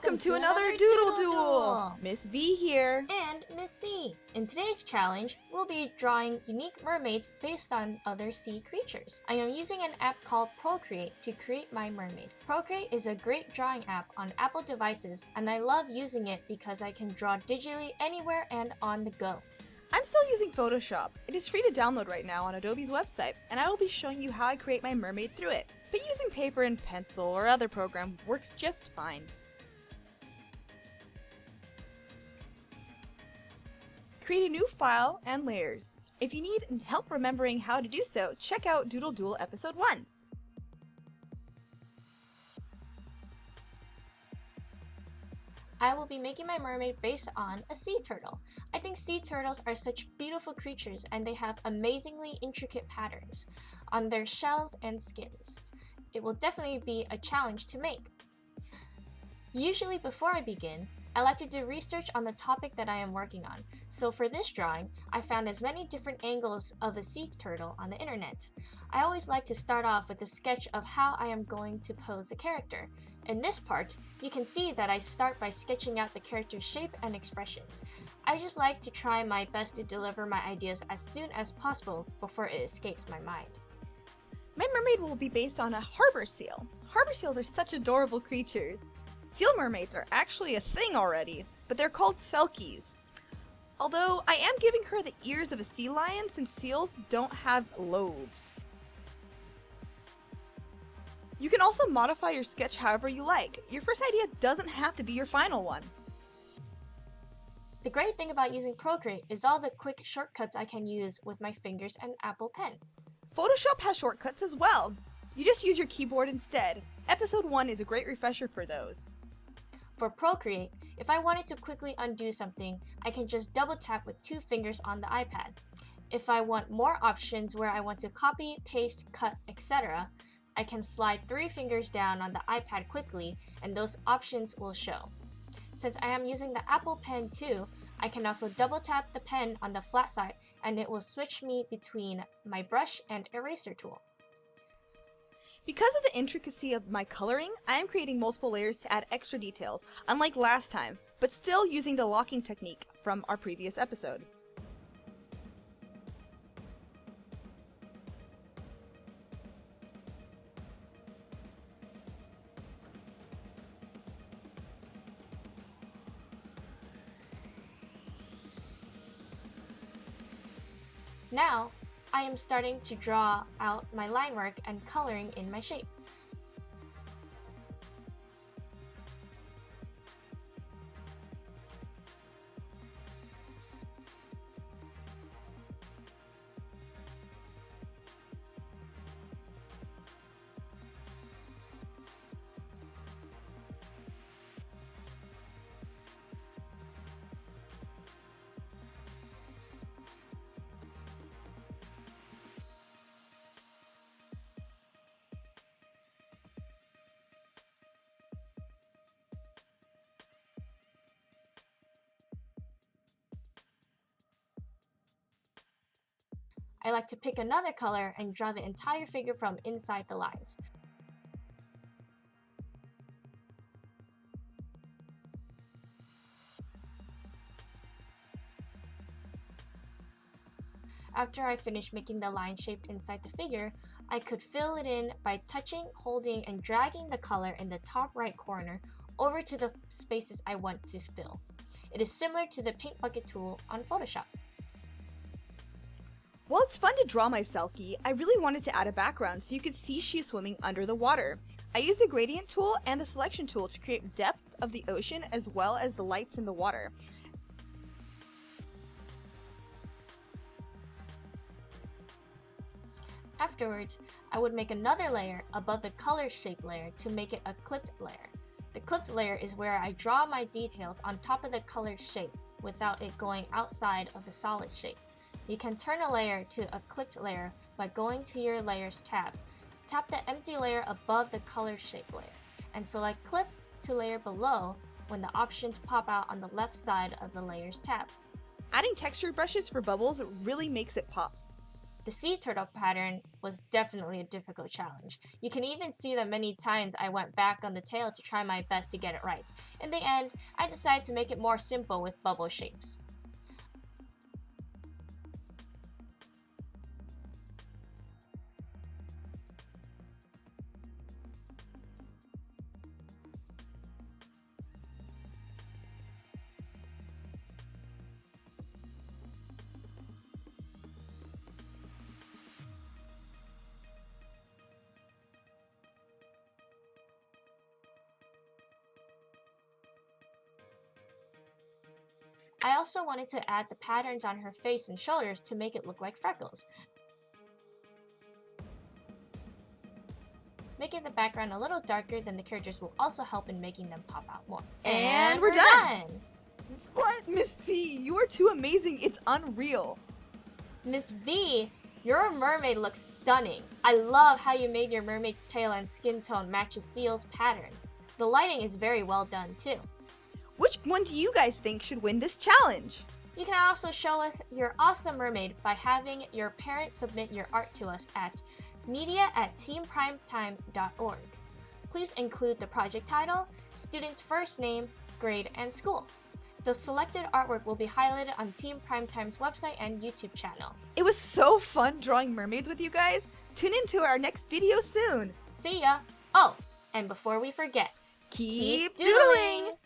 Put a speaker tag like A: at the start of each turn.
A: Welcome to another Doodle Duel! Miss V here.
B: And Miss C. In today's challenge, we'll be drawing unique mermaids based on other sea creatures. I am using an app called Procreate to create my mermaid. Procreate is a great drawing app on Apple devices, and I love using it because I can draw digitally anywhere and on the go.
A: I'm still using Photoshop. It is free to download right now on Adobe's website, and I will be showing you how I create my mermaid through it. But using paper and pencil or other program works just fine. Create a new file and layers. If you need help remembering how to do so, check out Doodle Duel Episode 1.
B: I will be making my mermaid based on a sea turtle. I think sea turtles are such beautiful creatures and they have amazingly intricate patterns on their shells and skins. It will definitely be a challenge to make. Usually before I begin, I like to do research on the topic that I am working on. So for this drawing, I found as many different angles of a sea turtle on the internet. I always like to start off with a sketch of how I am going to pose the character. In this part, you can see that I start by sketching out the character's shape and expressions. I just like to try my best to deliver my ideas as soon as possible before it escapes my mind.
A: My mermaid will be based on a harbor seal. Harbor seals are such adorable creatures. Seal mermaids are actually a thing already, but they're called selkies. Although I am giving her the ears of a sea lion since seals don't have lobes. You can also modify your sketch however you like. Your first idea doesn't have to be your final one.
B: The great thing about using Procreate is all the quick shortcuts I can use with my fingers and Apple Pen.
A: Photoshop has shortcuts as well. You just use your keyboard instead. Episode 1 is a great refresher for those.
B: For Procreate, if I wanted to quickly undo something, I can just double tap with 2 fingers on the iPad. If I want more options where I want to copy, paste, cut, etc., I can slide 3 fingers down on the iPad quickly and those options will show. Since I am using the Apple Pen too, I can also double tap the pen on the flat side and it will switch me between my brush and eraser tool.
A: Because of the intricacy of my coloring, I am creating multiple layers to add extra details, unlike last time, but still using the locking technique from our previous episode.
B: Now, I am starting to draw out my line work and coloring in my shape. I like to pick another color and draw the entire figure from inside the lines. After I finish making the line shape inside the figure, I could fill it in by touching, holding, and dragging the color in the top right corner over to the spaces I want to fill. It is similar to the paint bucket tool on Photoshop.
A: While it's fun to draw my selkie, I really wanted to add a background so you could see she's swimming under the water. I used the gradient tool and the selection tool to create depth of the ocean as well as the lights in the water.
B: Afterwards, I would make another layer above the color shape layer to make it a clipped layer. The clipped layer is where I draw my details on top of the colored shape without it going outside of the solid shape. You can turn a layer to a clipped layer by going to your Layers tab. Tap the empty layer above the color shape layer, and select Clip to layer below when the options pop out on the left side of the Layers tab.
A: Adding texture brushes for bubbles really makes it pop.
B: The sea turtle pattern was definitely a difficult challenge. You can even see the many times I went back on the tail to try my best to get it right. In the end, I decided to make it more simple with bubble shapes. I also wanted to add the patterns on her face and shoulders to make it look like freckles. Making the background a little darker than the characters will also help in making them pop out more.
A: And we're done! What, Miss C? You are too amazing, it's unreal.
B: Miss V, your mermaid looks stunning. I love how you made your mermaid's tail and skin tone match a seal's pattern. The lighting is very well done too.
A: Which one do you guys think should win this challenge?
B: You can also show us your awesome mermaid by having your parents submit your art to us at media@teamprimetime.org. Please include the project title, student's first name, grade, and school. The selected artwork will be highlighted on Team Primetime's website and YouTube channel.
A: It was so fun drawing mermaids with you guys. Tune in to our next video soon.
B: See ya! Oh, and before we forget,
A: Keep doodling!